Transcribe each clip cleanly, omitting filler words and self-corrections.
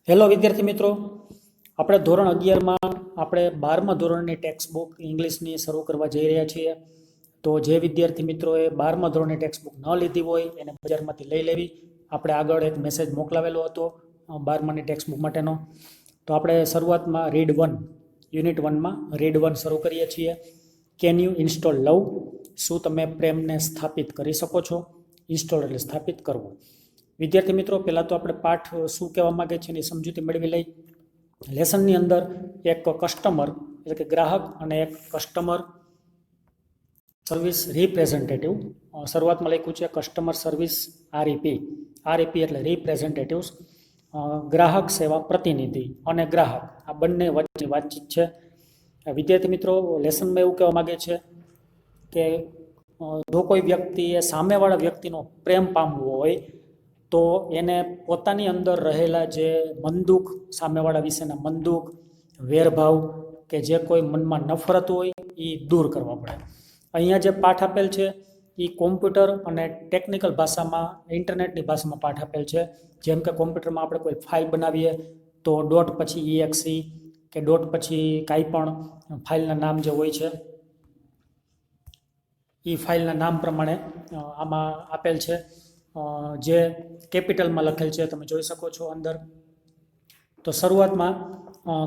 Hello વિદ્યાર્થી મિત્રો, આપણે ધોરણ 11માં આપણે 12મા ધોરણની ટેક્સ્ટ બુક ઇંગ્લિશની શરૂ કરવા જઈ રહ્યા છીએ. તો જે વિદ્યાર્થી મિત્રોએ 12મા ધોરણની ટેક્સ્ટ બુક ન લીધી હોય એને બજારમાંથી લઈ લેવી. આપણે આગળ એક મેસેજ મોકલાવેલો હતો 12માની ટેક્સ્ટ બુક માટેનો. તો આપણે શરૂઆતમાં રીડ 1 યુનિટ 1માં રીડ 1 શરૂ કરીએ છીએ. કેન યુ ઇન્સ્ટોલ લવ? શું તમે પ્રેમને સ્થાપિત કરી શકો છો? ઇન્સ્ટોલ એટલે સ્થાપિત કરવું. વિદ્યાર્થી મિત્રો, પહેલાં તો આપણે પાઠ શું કહેવા માગે છે એની સમજૂતી મેળવી લઈ. લેસનની અંદર એક કસ્ટમર એટલે કે ગ્રાહક અને એક કસ્ટમર સર્વિસ રિપ્રેઝેન્ટેટિવ, શરૂઆતમાં લખ્યું છે કસ્ટમર સર્વિસ આરઈપી. આરઈપી એટલે રિપ્રેઝેન્ટેટિવ્સ, ગ્રાહક સેવા પ્રતિનિધિ અને ગ્રાહક આ બંને વચ્ચેની વાતચીત છે. વિદ્યાર્થી મિત્રો, લેસનમાં એવું કહેવા માગે છે કે જો કોઈ વ્યક્તિએ સામેવાળા વ્યક્તિનો પ્રેમ પામવો હોય તો એને પોતાની અંદર રહેલા જે મનદુખ, સામેવાળા વિશેના મનદુખ, વેરભાવ કે જે કોઈ મનમાં નફરત હોય એ દૂર કરવા પડે. અહીંયા જે પાઠ આપેલ છે એ કોમ્પ્યુટર અને ટેકનિકલ ભાષામાં, ઇન્ટરનેટની ભાષામાં પાઠ આપેલ છે. જેમ કે કોમ્પ્યુટરમાં આપણે કોઈ ફાઇલ બનાવીએ તો ડોટ પછી EXE કે ડોટ પછી કાંઈ પણ ફાઇલના નામ જે હોય છે એ ફાઇલના નામ પ્રમાણે આમાં આપેલ છે. જે કેપિટલમાં લખેલ છે તમે જોઈ શકો છો અંદર. તો શરૂઆતમાં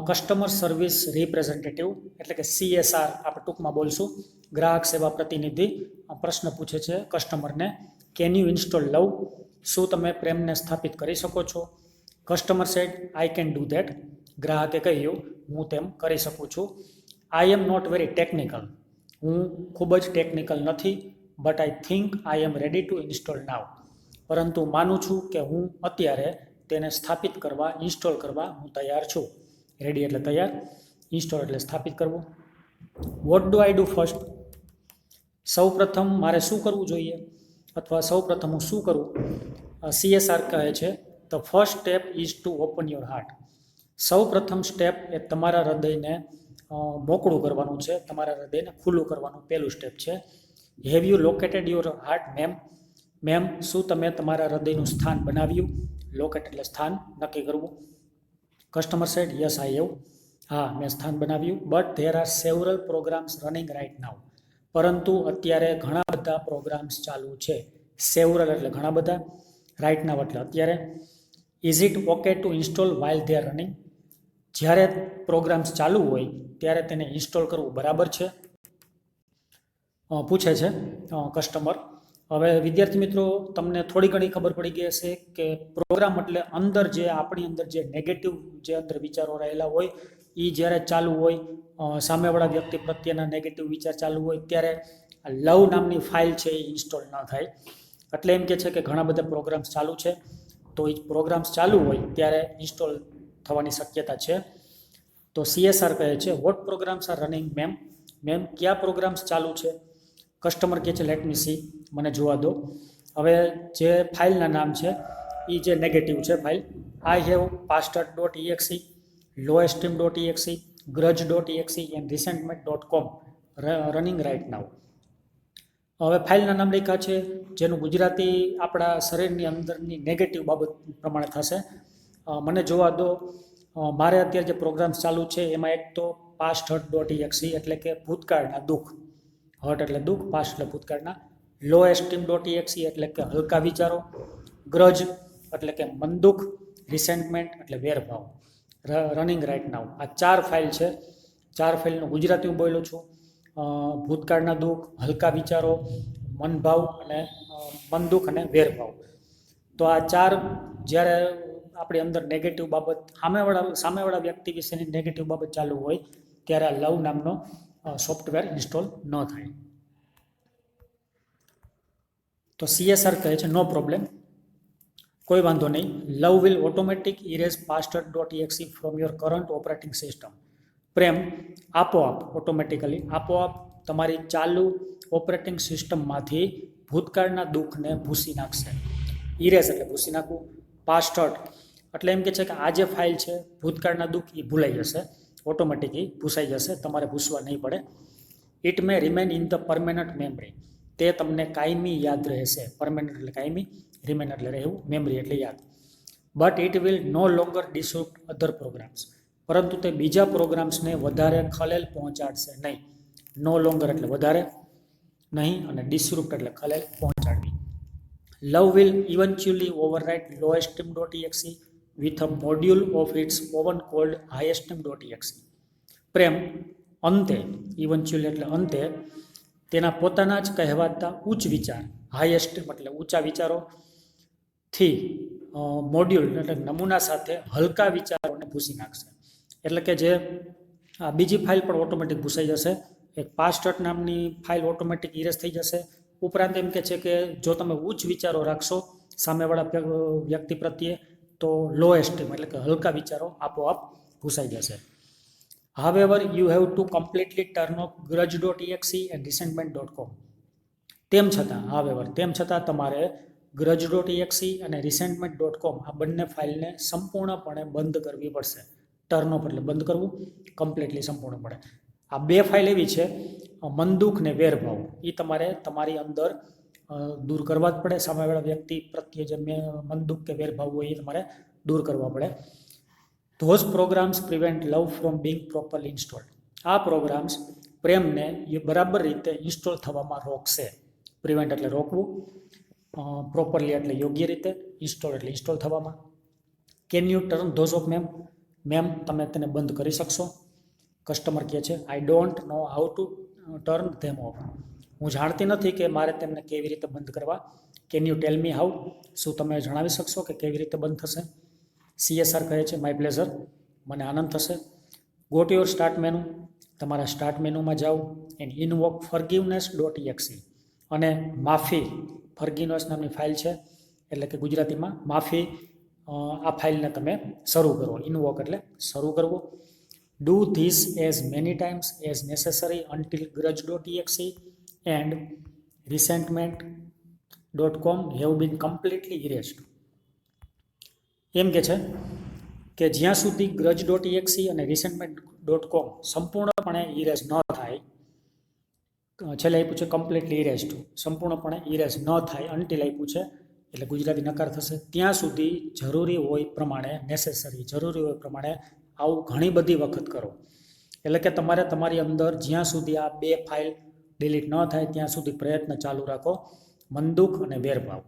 કસ્ટમર સર્વિસ રિપ્રેઝેન્ટેટિવ એટલે કે CSR આપણે ટૂંકમાં બોલશું, ગ્રાહક સેવા પ્રતિનિધિ પ્રશ્ન પૂછે છે કસ્ટમરને, કેન યુ ઇન્સ્ટોલ લવ? શું તમે પ્રેમને સ્થાપિત કરી શકો છો? Customer said I can do that. ગ્રાહકે કહ્યું હું તેમ કરી શકું છું. I am not very technical. હું ખૂબ જ ટેકનિકલ નથી. But I think I am ready to install now. પરંતુ માનું છું કે હું અત્યારે તેને સ્થાપિત કરવા, ઇન્સ્ટોલ કરવા હું તૈયાર છું. રેડી એટલે તૈયાર, ઇન્સ્ટોલ એટલે સ્થાપિત કરવું. What do I do first? સૌ પ્રથમ મારે શું કરવું જોઈએ અથવા સૌ પ્રથમ હું શું કરું? CSR કહે છે the first step is to open your heart. સૌ પ્રથમ સ્ટેપ એ તમારા હૃદયને મોકળું કરવાનું છે, તમારા હૃદયને ખુલ્લું કરવાનું પહેલું સ્ટેપ છે. Have you located your heart ma'am? Ma'am, શું તમે તમારા હૃદયનું સ્થાન બનાવ્યું? લોકેટ એટલે સ્થાન નક્કી કરવું. Customer said yes I have. હા, મેં સ્થાન બનાવ્યું. But there are several programs running right now. પરંતુ અત્યારે ઘણા બધા પ્રોગ્રામ્સ ચાલુ છે. સેવરલ એટલે ઘણા બધા, રાઇટ નાવ એટલે અત્યારે. Is it okay two install while they are running? જ્યારે પ્રોગ્રામ્સ ચાલુ હોય ત્યારે તેને ઇન્સ્ટોલ કરવું બરાબર છે? પૂછે છે કસ્ટમર. હવે વિદ્યાર્થી મિત્રો, તમને થોડી ઘણી ખબર પડી ગઈ હશે કે પ્રોગ્રામ એટલે અંદર જે આપણી અંદર જે નેગેટિવ જે અંદર વિચારો રહેલા હોય એ જ્યારે ચાલુ હોય, સામેવાળા વ્યક્તિ પ્રત્યેના નેગેટિવ વિચાર ચાલુ હોય ત્યારે લવ નામની ફાઇલ છે એ ઇન્સ્ટોલ ન થાય. એટલે એમ કે છે કે ઘણા બધા પ્રોગ્રામ્સ ચાલુ છે, તો એ પ્રોગ્રામ્સ ચાલુ હોય ત્યારે ઇન્સ્ટોલ થવાની શક્યતા છે. તો CSR કહે છે what programs are running ma'am? Ma'am, કયા પ્રોગ્રામ્સ ચાલુ છે? કસ્ટમર કહે છે લેટ મી સી, મને જોવા દો. હવે જે ફાઇલના નામ છે એ જે નેગેટિવ છે file, I have pastor.exe, loesteam.exe, grudge.exe and resentment.com running right now. હવે ફાઇલના નામ લખ્યા છે જેનું ગુજરાતી આપણા શરીરની અંદરની નેગેટિવ બાબત પ્રમાણે થશે. મને જોવા દો. મારે અત્યારે જે પ્રોગ્રામ્સ ચાલુ છે એમાં એક તો past.exe એટલે કે ભૂતકાળના દુઃખ, હર્ટ એટલે દુઃખ, પાસ્ટ એટલે ભૂતકાળના, લો એસ્ટીમ.exe એટલે કે હલકા વિચારો, ગ્રજ એટલે કે મનદુખ, રિસેન્ટમેન્ટ એટલે વેરભાવ, રનિંગ રાઇટ નાવ. આ 4 ફાઇલ છે. 4 ફાઇલનું ગુજરાતી હું બોલ્યો છું. ભૂતકાળના દુઃખ, હલકા વિચારો, મનભાવ અને મનદુખ અને વેરભાવ. તો આ 4 જ્યારે આપણી અંદર નેગેટિવ બાબત, સામેવાળા વ્યક્તિ વિશેની નેગેટિવ બાબત ચાલુ હોય ત્યારે આ લવ નામનો સોફ્ટવેર ઇન્સ્ટોલ ન થાય. તો CSR કહે છે નો પ્રોબ્લેમ, કોઈ વાંધો નહીં. Love will automatic erase pastor.exe from your current operating system. પ્રેમ આપોઆપ, ઓટોમેટિકલી આપોઆપ તમારી ચાલુ ઓપરેટિંગ સિસ્ટમમાંથી ભૂતકાળના દુઃખને ભૂસી નાખશે. ઇરેઝ એટલે ભૂસી નાખવું. પાસ્ટ એટલે એમ કે છે કે આ જે ફાઇલ છે ભૂતકાળના દુઃખ એ ભૂલાઈ જશે, ઓટોમેટિકલી ભૂસાઈ જશે, તમારે ભૂસવા નહીં પડે. It may remain in the permanent memory. તે તમને કાયમી યાદ રહેશે. પરમેનન્ટ એટલે કાયમી, રિમેન એટલે રહેવું, મેમરી એટલે યાદ. But it will no longer disrupt other programs. પરંતુ તે બીજા પ્રોગ્રામ્સને વધારે ખલેલ પહોંચાડશે નહીં. નો લોંગર એટલે વધારે નહીં, અને ડિસરૂપ્ટ એટલે ખલેલ પહોંચાડવી. Love will eventually overwrite lowesteem.exe with a module of its own called highesteem.exe. પ્રેમ અંતે, ઇવન્ચ્યુઅલી એટલે અંતે, તેના પોતાના જ કહેવાતા ઉચ્ચ વિચાર, હાઈએસ્ટ એટલે ઊંચા વિચારોથી મોડ્યુલ એટલે નમૂના સાથે હલકા વિચારોને ભૂસી નાખશે. એટલે કે જે આ બીજી ફાઇલ પણ ઓટોમેટિક ભૂસાઈ જશે, એક પાસ્ટ નામની ફાઇલ ઓટોમેટિક ઇરેઝ થઈ જશે. ઉપરાંત એમ કે છે કે જો તમે ઉચ્ચ વિચારો રાખશો સામેવાળા વ્યક્તિ પ્રત્યે તો લો એસ્ટીમ એટલે કે હલકા વિચારો આપોઆપ ભૂસાઈ જશે. However, you have to completely turn off grudge.exe and resentment.com. તેમ છતાં તમારે grudge.exe અને resentment.com આ બંને ફાઇલને સંપૂર્ણપણે બંધ કરવી પડશે. ટર્ન ઓફ એટલે બંધ કરવું, કમ્પ્લીટલી સંપૂર્ણપણે. આ બે ફાઇલ એવી છે, મનદુખ ને વેરભાવ, એ તમારે તમારી અંદર દૂર કરવા જ પડે. સામેવાળા વ્યક્તિ પ્રત્યે જે મનદુખ કે વેરભાવ હોય એ તમારે દૂર કરવા પડે. Those programs prevent love from being properly installed. આ પ્રોગ્રામ્સ પ્રેમને બરાબર રીતે ઇન્સ્ટોલ થવામાં રોકશે. પ્રિવેન્ટ એટલે રોકવું, પ્રોપરલી એટલે યોગ્ય રીતે, ઇન્સ્ટોલ એટલે ઇન્સ્ટોલ થવામાં. Can U turn those of ma'am તમે તેને બંધ કરી શકશો? કસ્ટમર કહે છે I don't know how to turn them of. હું જાણતી નથી કે મારે તેમને કેવી રીતે બંધ કરવા. Can you tell me how? શું તમે જણાવી શકશો કે કેવી રીતે બંધ થશે? CSR કહે છે માય પ્લેઝર, મને આનંદ થશે. Go to your start menu, તમારા સ્ટાર્ટ મેનુમાં જાઓ એન્ડ ઇનવોક forgiveness.exe અને માફી, ફર્ગિવનેસ નામની ફાઇલ છે, એટલે કે ગુજરાતીમાં માફી, આ ફાઇલને તમે શરૂ કરો. ઇનવોક એટલે શરૂ કરવો. Do this as many times as necessary until grudge.exe and resentment.com have been completely erased. એમ કે છે કે જ્યાં સુધી grudge.exe અને resentment.com સંપૂર્ણપણે ઇરેઝ ન થાય, છેલ્લે આપ્યું છે કમ્પ્લીટલી ઇરેઝડ, સંપૂર્ણપણે ઇરેઝ ન થાય, અન્ટિલ આપ્યું છે એટલે ગુજરાતી નકાર થશે, ત્યાં સુધી જરૂરી હોય પ્રમાણે, નેસેસરી જરૂરી હોય પ્રમાણે આવું ઘણી બધી વખત કરો. એટલે કે તમારે તમારી અંદર જ્યાં સુધી આ બે ફાઇલ ડિલીટ ન થાય ત્યાં સુધી પ્રયત્ન ચાલુ રાખો. મનદુખ અને વેરભાવ.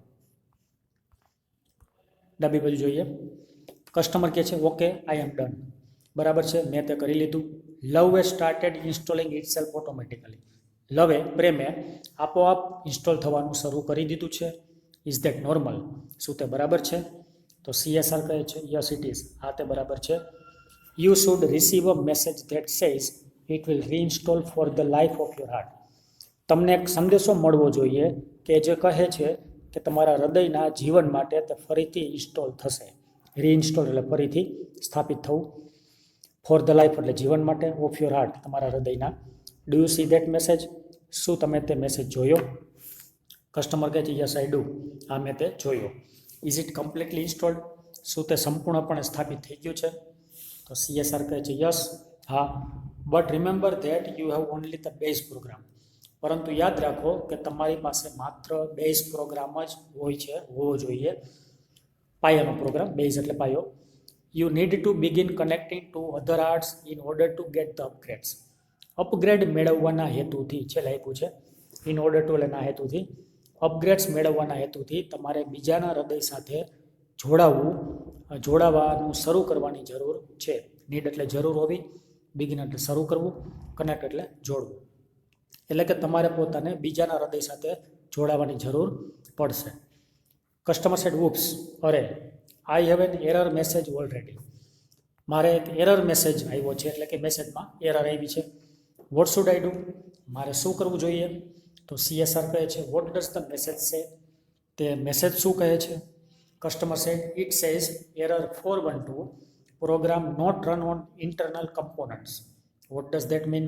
ડાબી બાજુ જોઈએ. કસ્ટમર કહે છે ઓકે આઈ એમ ડન, બરાબર છે, મેં તે કરી લીધું. લવ એ started installing itself automatically. લવે, પ્રેમે આપોઆપ ઇન્સ્ટોલ થવાનું શરૂ કરી દીધું છે. Is that normal? શું તે બરાબર છે? તો CSR કહે છે યસ ઇટ ઇઝ, હા તે બરાબર છે. You should receive a message that says it will reinstall for the life of your heart. તમને એક સંદેશો મળવો જોઈએ કે જે કહે છે કે તમારા હૃદયના જીવન માટે તે ફરીથી ઇન્સ્ટોલ થશે. રીઇન્સ્ટોલ એટલે ફરીથી સ્થાપિત થવું. ફોર ધ લાઈફ એટલે જીવન માટે, ઓફ યોર હાર્ટ તમારા હૃદયના. Do you C that message? શું તમે તે મેસેજ જોયો? કસ્ટમર કહે છે યસ આઈ ડુ, હા મેં તે જોયો. Is it completely installed? શું તે સંપૂર્ણપણે સ્થાપિત થઈ ગયું છે? તો CSR કહે છે યસ, હા, but remember that you have only the base program. પરંતુ યાદ રાખો કે તમારી પાસે માત્ર બેઝ પ્રોગ્રામ જ હોવો જોઈએ. પાયાનો પ્રોગ્રામ, બેઝ એટલે પાયો. You need to begin connecting to other arts in order to get the અપગ્રેડ્સ. Upgrade મેળવવાના હેતુથી, છેલ્લે આપ્યું છે ઇન ઓર્ડર ટુ એના હેતુથી, અપગ્રેડ્સ મેળવવાના હેતુથી તમારે બીજાના હૃદય સાથે જોડાવાનું શરૂ કરવાની જરૂર છે. નીડ એટલે જરૂર હોવી, બિગિન એટલે શરૂ કરવું, કનેક્ટ એટલે જોડવું. એટલે કે તમારે પોતાને બીજાના હૃદય સાથે જોડાવાની જરૂર પડશે. કસ્ટમર સેડ વુપ્સ, અરે I have an error message already. મારે એક એરર મેસેજ આવ્યો છે, એટલે કે મેસેજમાં એરર આવી છે. Vote should I do? મારે શું કરવું જોઈએ? તો CSR કહે છે વોટ ડઝ ધ મેસેજ સે? તે મેસેજ શું કહે છે? Customer said it says error 412 program not run on internal components. What does that mean?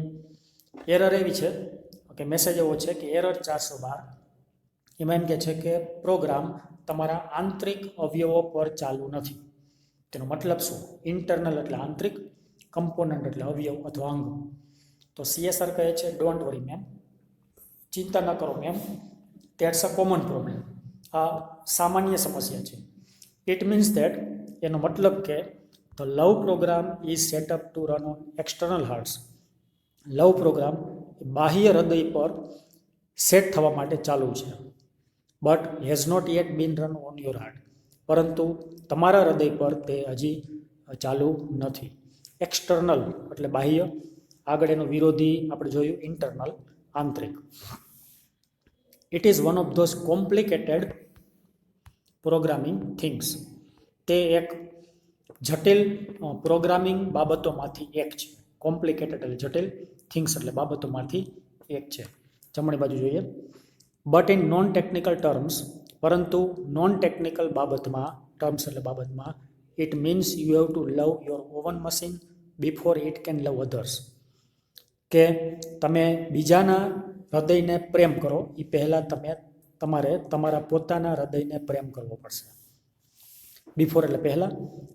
Error એવી છે કે મેસેજ એવો છે કે એરર 412, એમાં એમ કહે છે કે પ્રોગ્રામ તમારા આંતરિક અવયવો પર ચાલુ નથી. તેનો મતલબ શું? ઇન્ટરનલ એટલે આંતરિક, કમ્પોનન્ટ એટલે અવયવ અથવા અંગ. તો CSR કહે છે ડોન્ટ વરી મેમ, ચિંતા ન કરો ma'am, that's a common problem. આ સામાન્ય સમસ્યા છે. ઇટ મીન્સ ધેટ એનો મતલબ કે the love program is set up to run on external hearts. Love program બાહ્ય હૃદય પર સેટ થવા માટે ચાલુ છે. But has not yet been run on your heart. પરંતુ તમારા હૃદય પર તે હજી ચાલુ નથી. એક્સટર્નલ એટલે બાહ્ય, આગળ એનો વિરોધી આપણે જોયું ઇન્ટરનલ, આંતરિક. It is one of those complicated programming things. તે એક જટિલ પ્રોગ્રામિંગ બાબતોમાંથી એક છે. કોમ્પ્લિકેટેડ એટલે જટિલ, થિંગ્સ એટલે બાબતોમાંથી એક છે. જમણી બાજુ જોઈએ. But in non technical terms, પરંતુ નોન ટેકનિકલ બાબતમાં, ટર્મ્સ એટલે બાબતમાં, it means you have to love your oven machine before it can love others. કે તમે બીજાના હૃદયને પ્રેમ કરો એ પહેલાં તમારે તમારા પોતાના હૃદયને પ્રેમ કરવો પડશે. બિફોર એટલે પહેલાં,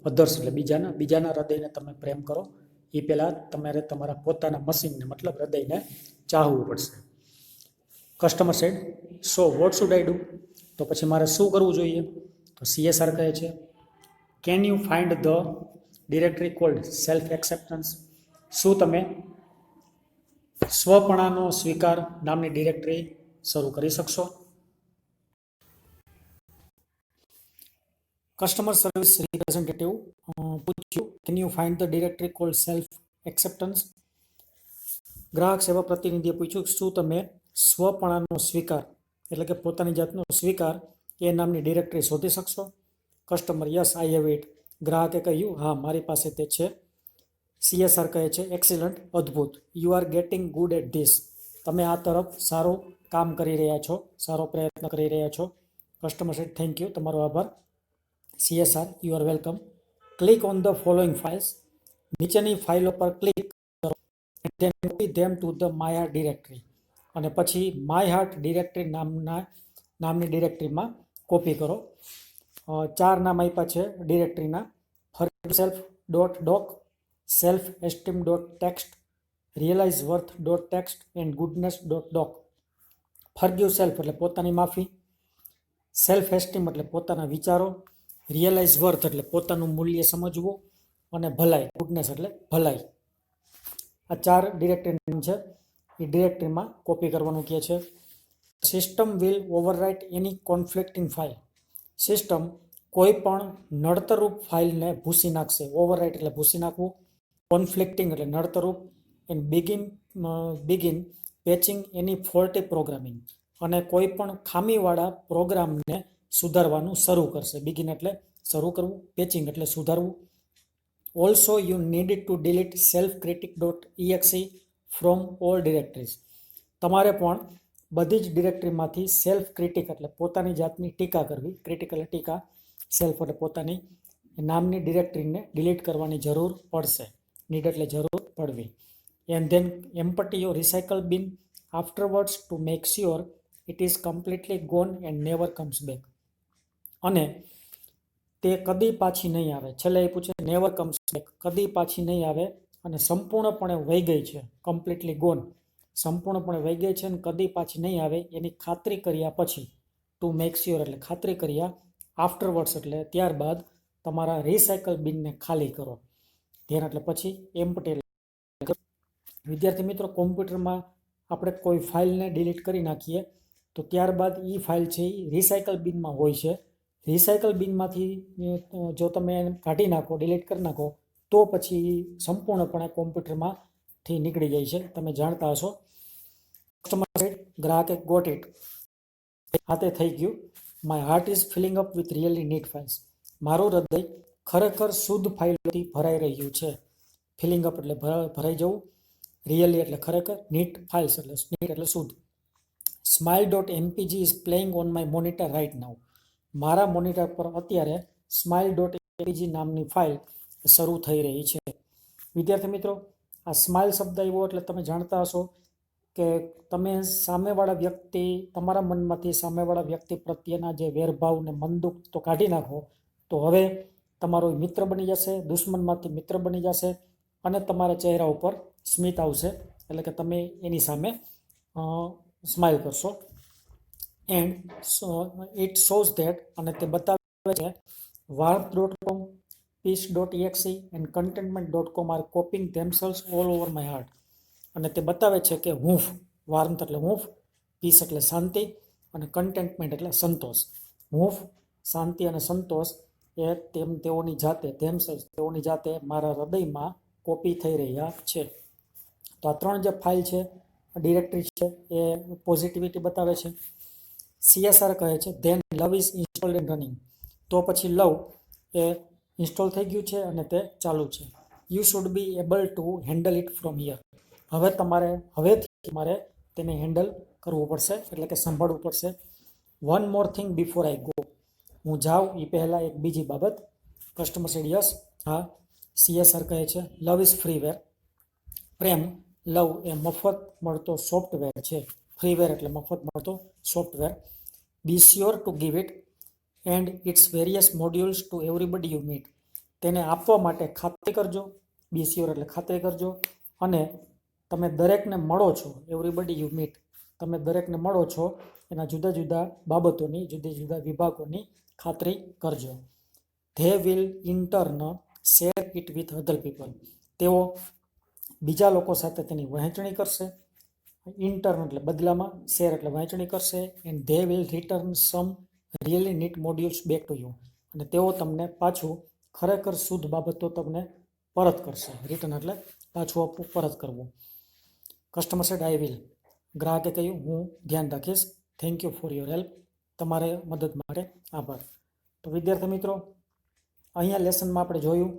અધર્સ એટલે બીજાના હૃદયને તમે પ્રેમ કરો એ પહેલાં તમારે તમારા પોતાના મશીનને મતલબ હૃદયને ચાહવું પડશે. Customer said, so what should I do? તો પછી મારે શું કરવું જોઈએ? તો CSR કહે છે, can you find the directory cold self acceptance? શું તમે સ્વપણાનો સ્વીકાર નામની ડિરેક્ટરી શરૂ કરી શકશો? કસ્ટમર સર્વિસ રિપ્રેઝેન્ટેટિવ પૂછ્યું, can you find the directory cold self acceptance? ગ્રાહક સેવા પ્રતિનિધિએ પૂછ્યું, શું તમે સ્વપણાનો સ્વીકાર એટલે કે પોતાની જાતનો સ્વીકાર એ નામની ડિરેક્ટરી શોધી શકશો? Customer, yes I have it. ગ્રાહકે કહ્યું, હા મારી પાસે તે છે. CSR કહે છે, એક્સિલન્ટ, અદ્ભુત, you are getting good at this. તમે આ તરફ સારું કામ કરી રહ્યા છો, સારો પ્રયત્ન કરી રહ્યા છો. કસ્ટમર સેડ, થેન્ક યુ, તમારો આભાર. CSR, you are welcome. Click on the following files. નીચેની ફાઇલો પર ક્લિક કરો. Then copy them to the my heart directory. અને પછી માય હાર્ટ ડિરેક્ટરી નામની ડિરેક્ટરીમાં કોપી કરો. 4 નામ આપ્યા છે ડિરેક્ટરીના: forgive dot doc, self esteem dot text, realize worth dot text and goodness dot doc. Forgive self એટલે પોતાની માફી, સેલ્ફ એસ્ટીમ એટલે પોતાના વિચારો, રિયલાઇઝ વર્થ એટલે પોતાનું મૂલ્ય સમજવું, અને ભલાઈ, ગુડનેસ એટલે ભલાઈ. આ 4 ડિરેક્ટરી નામ છે. એ ડિરેક્ટરીમાં કોપી કરવાનું કહે છે. System will overwrite any conflicting file. System કોઈ પણ નડતરરૂપ ફાઇલને ભૂંસી નાખશે. ઓવરરાઇટ એટલે ભૂંસી નાખવું, કોન્ફ્લિક્ટિંગ એટલે નડતરરૂપ, and begin patching any faulty programming, અને કોઈ પણ ખામીવાળા પ્રોગ્રામને સુધારવાનું શરૂ કરશે. બિગિન એટલે શરૂ કરવું, પેચિંગ એટલે સુધારવું. Also you need to delete self critic dot exe from all directories. તમારે પણ બધી જ ડિરેક્ટરીમાંથી સેલ્ફ ક્રિટિક એટલે પોતાની જાતની ટીકા કરવી, ક્રિટિક એટલે ટીકા, સેલ્ફ એટલે પોતાની નામની ડિરેક્ટરીને ડિલીટ કરવાની જરૂર પડશે. નીડ એટલે જરૂર પડવી. And then empty your recycle bin afterwards to make sure it is completely gone and never comes back. અને તે કદી પાછી નહીં આવે. છેલ્લે એ પૂછે નેવર કમ્સ બેક, કદી પાછી નહીં આવે અને સંપૂર્ણપણે વહી ગઈ છે. કમ્પ્લીટલી ગોન, સંપૂર્ણપણે વહી ગઈ છે અને કદી પાછી નહીં આવે એની ખાતરી કર્યા પછી. ટુ મેક શ્યોર એટલે ખાતરી કર્યા, આફ્ટરવર્ડ્સ એટલે ત્યારબાદ તમારા રિસાયકલ બિનને ખાલી કરો. ધ્યાન એટલે પછી, એમ્પટી. વિદ્યાર્થી મિત્રો, કોમ્પ્યુટરમાં આપણે કોઈ ફાઇલને ડિલીટ કરી નાખીએ તો ત્યારબાદ એ ફાઇલ છે એ રિસાયકલ બિનમાં હોય છે. રિસાયકલ બિનમાંથી જો તમે કાઢી નાખો, ડિલીટ કરી નાખો, તો પછી સંપૂર્ણપણે કોમ્પ્યુટરમાંથી નીકળી જાય છે. તમે જાણતા હશો. કસ્ટમર સાઇડ, ગ્રાહકે ગોટ ઇટ, હાથે થઈ ગયું. My heart is filling up with really neat files. મારું હૃદય ખરેખર શુદ્ધ ફાઇલોથી ભરાઈ રહ્યું છે. ફિલિંગ અપ એટલે ભરાઈ જવું, રિયલી એટલે ખરેખર, નીટ ફાઇલ્સ એટલે શુદ્ધ. Smile dot MPG is playing on my monitor right now. મારા મોનિટર પર અત્યારે સ્માઇલ ડોટ એમપીજી નામની ફાઇલ શરૂ થઈ રહી છે. વિદ્યાર્થી મિત્રો, આ સ્માઇલ શબ્દ આવ્યો એટલે તમે જાણતા હશો કે તમે સામેવાળા વ્યક્તિ, તમારા મનમાંથી સામેવાળા વ્યક્તિ પ્રત્યેના જે વેરભાવ ને મનદુખ તો કાઢી નાખો, તો હવે તમારો મિત્ર બની જશે, દુશ્મનમાંથી મિત્ર બની જશે, અને તમારા ચહેરા ઉપર સ્મિત આવશે. એટલે કે તમે એની સામે સ્માઇલ કરશો. એન્ડ ઇટ શોઝ ધેટ, અને તે બતાવે છે, warmth.com, peace.exe and contentment.com are copying themselves all over my heart. અને તે બતાવે છે કે હૂંફ, વાર્મથ એટલે હૂંફ, પીસ એટલે શાંતિ અને કન્ટેન્ટમેન્ટ એટલે સંતોષ. હૂંફ, શાંતિ અને સંતોષ એ તેઓની જાતે તેઓની જાતે મારા હૃદયમાં કોપી થઈ રહ્યા છે. તો આ 3 જે ફાઇલ છે, ડિરેક્ટરી છે, એ પોઝિટિવિટી બતાવે છે. CSR કહે છે then love is installed and running. તો પછી લવ એ ઇન્સ્ટોલ થઈ ગયું છે અને તે ચાલુ છે. You should be able to handle it from here. હવેથી તમારે તેને હેન્ડલ કરવું પડશે, એટલે કે સંભાળવું પડશે. One more thing before I go. હું જાઉં એ પહેલાં એક બીજી બાબત. કસ્ટમર સેડ યસ, હા. CSR કહે છે લવ ઇઝ ફ્રીવેર. પ્રેમ, લવ એ મફત મળતો સોફ્ટવેર છે. ફ્રીવેર એટલે મફત મળતો software. Be sure to give it and its various modules to everybody you meet. તેને આપવા માટે ખાતરી કરજો. બી શ્યોર એટલે ખાતરી કરજો. અને તમે દરેકને મળો છો, એવરીબડી યુ મીટ, તમે દરેકને મળો છો એના જુદા જુદા બાબતોની, જુદા જુદા વિભાગોની ખાતરી કરજો. They will in turn share it with other people. તેઓ બીજા લોકો સાથે તેની વહેંચણી કરશે. ઇન્ટર્ન એટલે બદલામાં, શેર એટલે વહેંચણી કરશે. And they will return some really neat modules back to you. અને તેઓ તમને પાછું ખરેખર શુદ્ધ બાબતો તમને પરત કરશે. રિટર્ન એટલે પાછું આપવું, પરત કરવું. Customer said I will. ગ્રાહકે કહ્યું હું ધ્યાન રાખીશ. Thank you for your help. તમારે મદદ માટે આભાર. તો વિદ્યાર્થી મિત્રો, અહીંયા લેસનમાં આપણે જોયું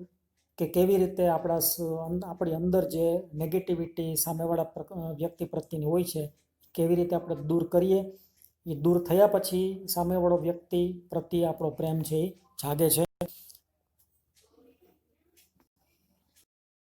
કે કેવી રીતે આપણી અંદર જે નેગેટિવિટી સામેવાળા વ્યક્તિ પ્રત્યેની હોય છે, કેવી રીતે આપણે દૂર કરીએ. એ દૂર થયા પછી સામેવાળો વ્યક્તિ પ્રત્યે આપણો પ્રેમ છે એ જાગે છે.